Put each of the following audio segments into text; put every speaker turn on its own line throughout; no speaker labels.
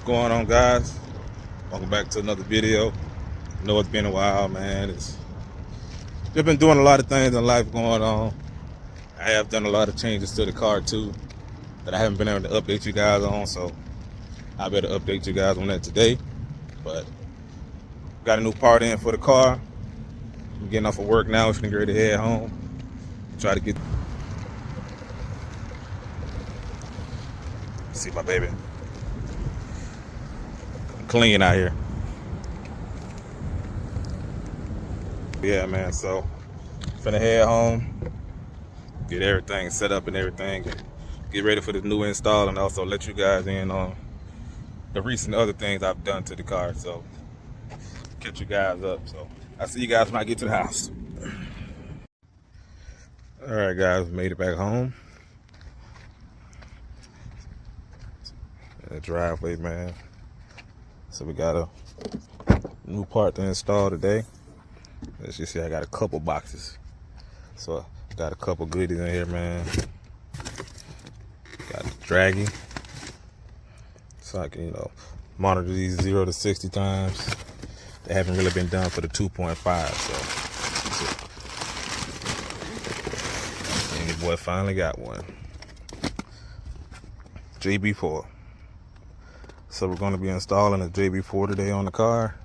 What's going on, guys? Welcome back to another video. I know it's been a while, man. Just been doing a lot of things in life going on. I have done a lot of changes to the car too that I haven't been able to update you guys on, so I better update you guys on that today. But got a new part in for the car. I'm getting off of work now. It's gonna get ready to head home. Try to get see my baby. I'm clean out here. Yeah, man. So finna head home, get everything set up and everything, get ready for the new install, and also let you guys in on the recent other things I've done to the car. So catch you guys up. So I'll see you guys when I get to the house. All right, guys, made it back home. The driveway, man. So we got a new part to install today. As you see, I got a couple boxes. So I got a couple goodies in here, man. Got the draggy. So I can, monitor these 0 to 60 times. They haven't really been done for the 2.5, so. And your boy finally got one. JB4. So we're going to be installing a JB4 today on the car.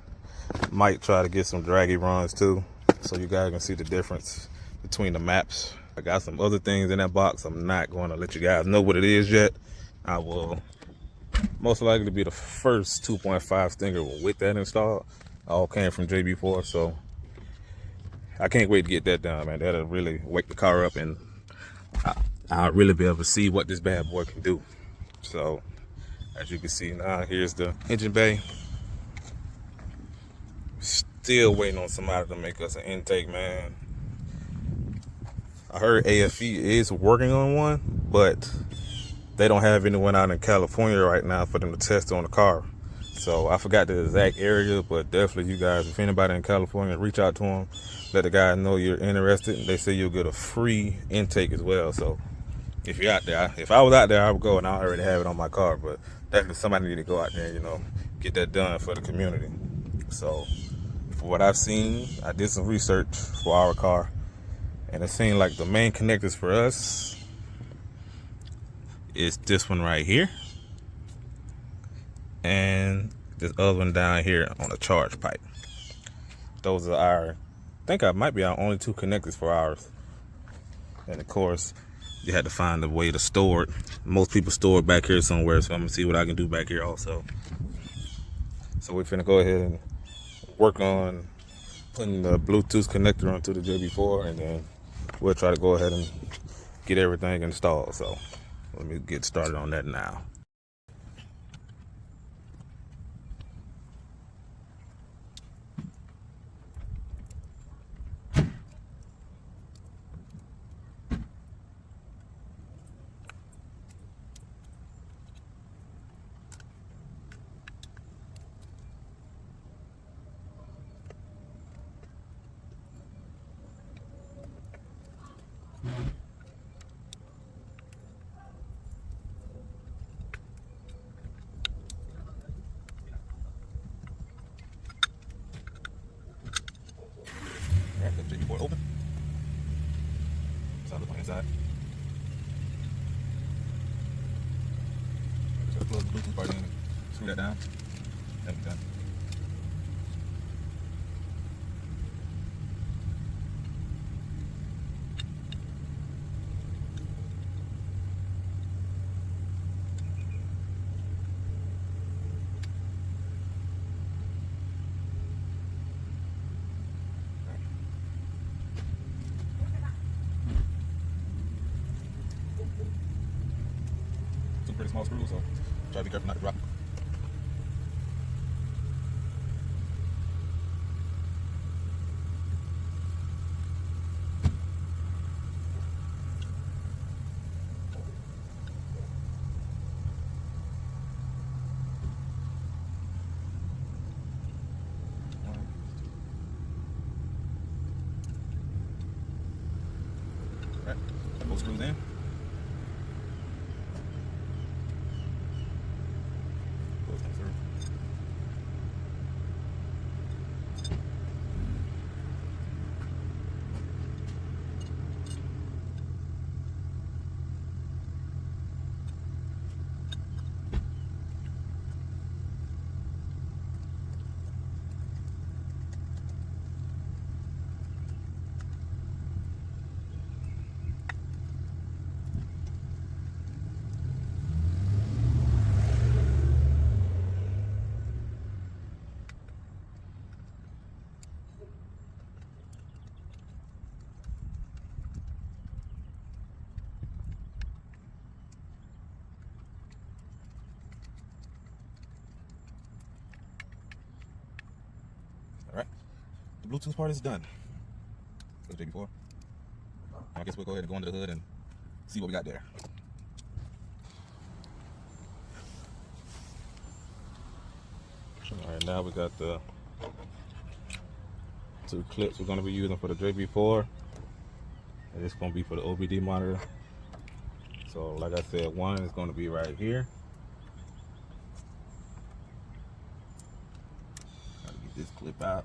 Might try to get some draggy runs too, so you guys can see the difference between the maps. I got some other things in that box. I'm not going to let you guys know what it is yet. I will most likely be the first 2.5 Stinger with that installed. All came from JB4, so I can't wait to get that done, man. That'll really wake the car up, and I'll really be able to see what this bad boy can do. So as you can see now, here's the engine bay. Still waiting on somebody to make us an intake, man. I heard AFE is working on one, but they don't have anyone out in California right now for them to test on the car. So I forgot the exact area, but definitely you guys, if anybody in California, reach out to them, let the guys know you're interested. They say you'll get a free intake as well. So if you're out there, if I was out there, I would go, and I already have it on my car, but definitely somebody need to go out there, get that done for the community. So for what I've seen, I did some research for our car, and it seemed like the main connectors for us is this one right here, and this other one down here on the charge pipe. Those are I think I might be our only two connectors for ours. And of course, you had to find a way to store it. Most people store it back here somewhere, so I'm gonna see what I can do back here also. So we're finna go ahead and work on putting the Bluetooth connector onto the JB4, and then we'll try to go ahead and get everything installed. So let me get started on that now. The JB4 open. So I look on the inside. Just plug the Bluetooth part in, screw that down, and be done. Two pretty small screws, so try to be careful not to drop. Alright, both screws in. The Bluetooth part is done. For the JB4. I guess we'll go ahead and go under the hood and see what we got there. Alright, now we got the 2 clips we're going to be using for the JB4. And it's going to be for the OBD monitor. So like I said, one is going to be right here. Gotta get this clip out.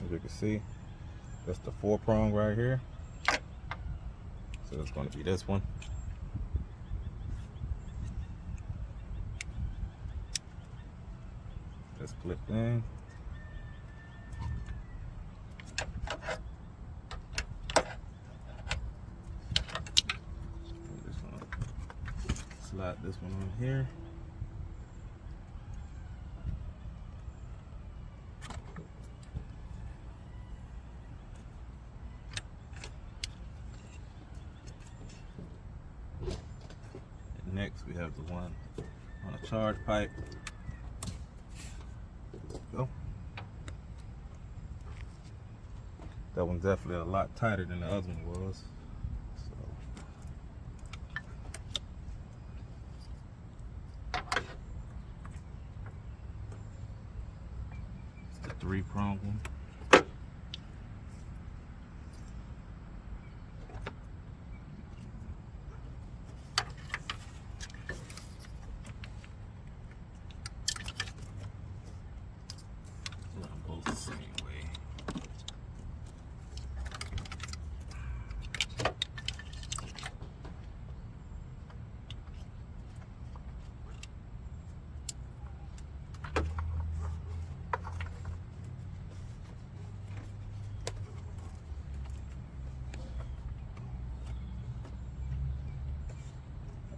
As you can see, that's the 4-prong right here. So it's going to be this one. That's clipped in. Slide this one on here. And next we have the one on a charge pipe. Go. That one's definitely a lot tighter than the other one was. It's the 3-prong one. The same way.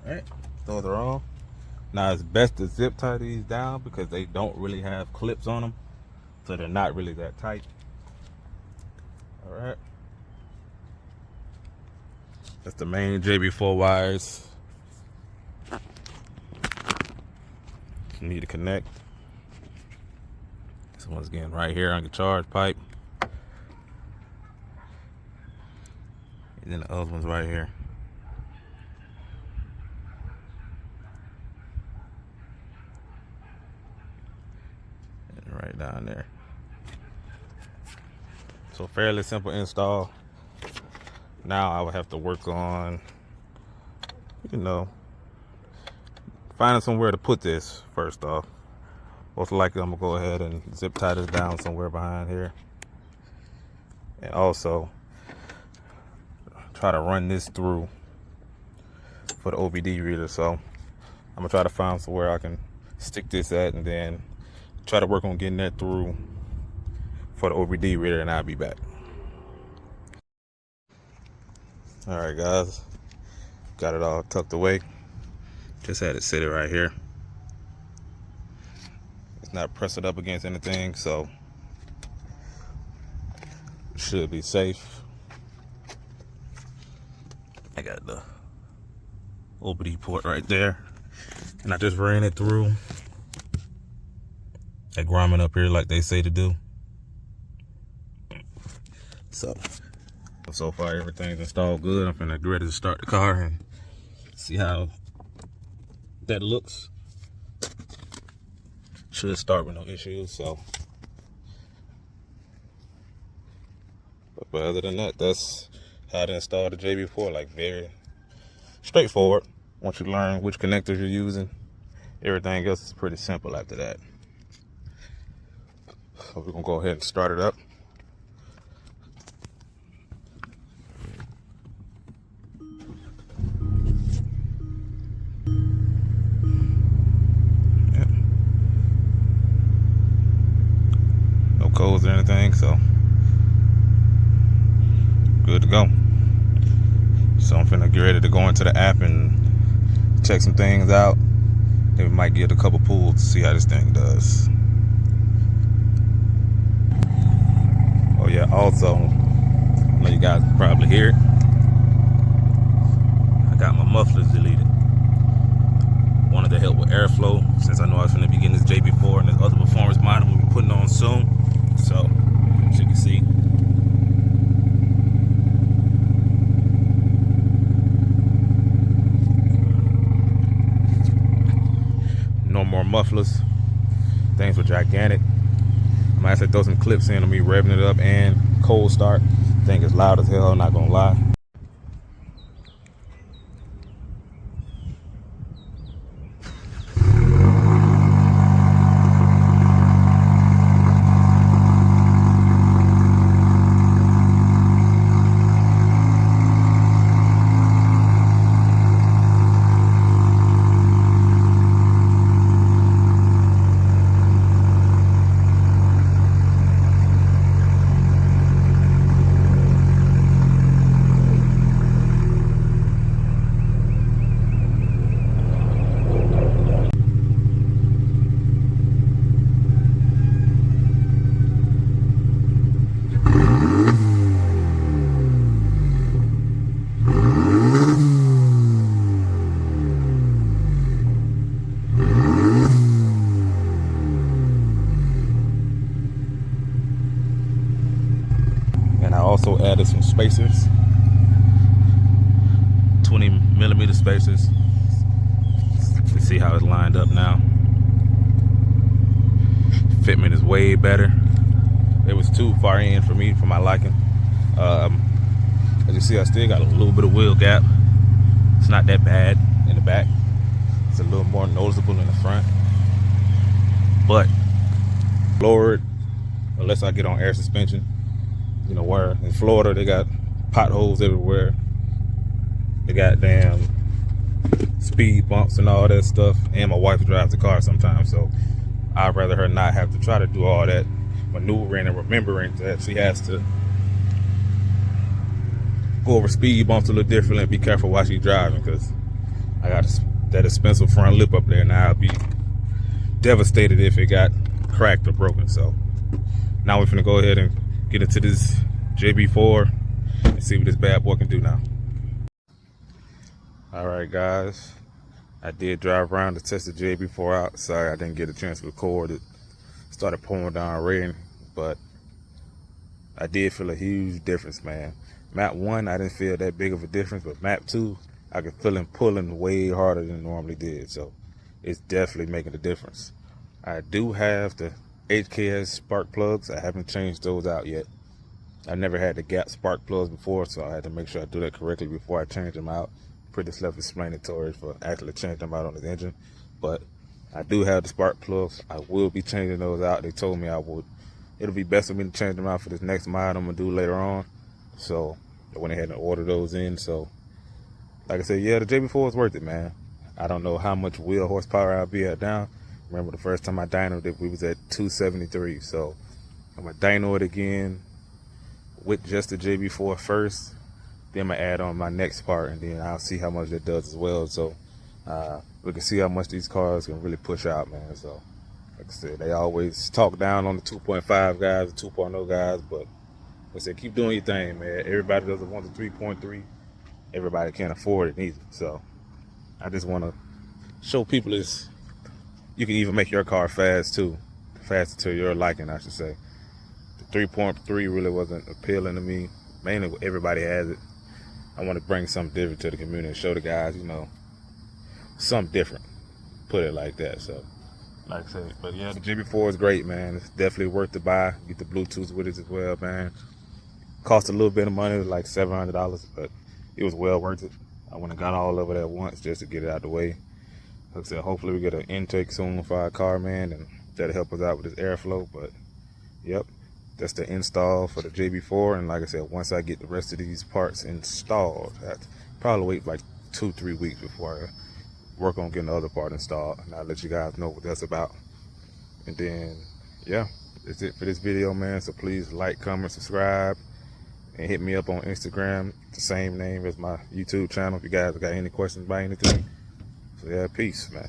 Alright, those are all. Now it's best to zip tie these down because they don't really have clips on them. So they're not really that tight. All right. That's the main JB4 wires. You need to connect. This one's again right here on the charge pipe. And then the other one's right here. And right down there. So fairly simple install. Now I would have to work on, finding somewhere to put this first off. Most likely I'm gonna go ahead and zip tie this down somewhere behind here. And also try to run this through for the OBD reader. So I'm gonna try to find somewhere I can stick this at and then try to work on getting that through for the OBD reader, and I'll be back. All right, guys, got it all tucked away. Just had it sit right here. It's not pressed up against anything, so it should be safe. I got the OBD port right there, and I just ran it through that grommet up here like they say to do. So far everything's installed good. I'm finna get ready to start the car and see how that looks. Should start with no issues. But other than that, that's how to install the JB4. Like, very straightforward. Once you learn which connectors you're using, everything else is pretty simple after that. So we're gonna go ahead and start it up. Codes or anything, so good to go. So I'm finna get ready to go into the app and check some things out. Then we might get a couple pulls to see how this thing does. Oh yeah, also, I know you guys can probably hear it. I got my mufflers deleted. Wanted to help with airflow since I know I was going to be getting this JB4 and this other performance model we'll be putting on soon. So, as you can see, no more mufflers. Things were gigantic. I'm gonna actually throw some clips in of me revving it up and cold start. Thing is loud as hell, not gonna lie. And I also added some spacers, 20mm spacers, to see how it's lined up now. Fitment is way better. It was too far in for me, for my liking. As you see, I still got a little bit of wheel gap. It's not that bad in the back. It's a little more noticeable in the front. But lowered, unless I get on air suspension. You know, where in Florida they got potholes everywhere. They got damn speed bumps and all that stuff. And my wife drives the car sometimes, so I'd rather her not have to try to do all that maneuvering and remembering that she has to go over speed bumps a little differently and be careful while she's driving, because I got that expensive front lip up there. Now I'd be devastated if it got cracked or broken. So now we're gonna go ahead and get into this JB4 and see what this bad boy can do now. Alright guys, I did drive around to test the JB4 out. Sorry I didn't get a chance to record it. Started pouring down rain, but I did feel a huge difference, man. Map 1, I didn't feel that big of a difference, but map 2, I could feel him pulling way harder than it normally did. So it's definitely making a difference. I do have the HKS spark plugs. I haven't changed those out yet. I never had the gap spark plugs before, so I had to make sure I do that correctly before I change them out. Pretty self-explanatory for actually changing them out on the engine. But I do have the spark plugs. I will be changing those out. They told me I would. It'll be best for me to change them out for this next mod I'm gonna do later on. So I went ahead and ordered those in. So like I said, yeah, the JB4 is worth it, man. I don't know how much wheel horsepower I'll be at now. Remember the first time I dynoed it, we was at 273. So I'm gonna dyno it again with just the JB4 first. Then I'm gonna add on my next part, and then I'll see how much that does as well. So we can see how much these cars can really push out, man. So like I said, they always talk down on the 2.5 guys, the 2.0 guys, but like I said, keep doing your thing, man. Everybody doesn't want the 3.3. Everybody can't afford it either. So I just want to show people this. You can even make your car fast too, faster to your liking, I should say. The 3.3 really wasn't appealing to me. Mainly everybody has it. I want to bring something different to the community and show the guys, you know, something different. Put it like that. So like I said, but yeah, the JB4 is great, man. It's definitely worth the buy. Get the Bluetooth with it as well, man. Cost a little bit of money, it was like $700, but it was well worth it. I went and got all of it at once just to get it out of the way. Like I said, hopefully we get an intake soon for our car, man, and that'll help us out with this airflow. But yep, that's the install for the JB4. And like I said, once I get the rest of these parts installed, I'd probably wait like 2-3 weeks before I work on getting the other part installed, and I'll let you guys know what that's about. And then yeah, that's it for this video, man. So please like, comment, subscribe, and hit me up on Instagram, the same name as my YouTube channel, if you guys got any questions about anything. So yeah, peace, man.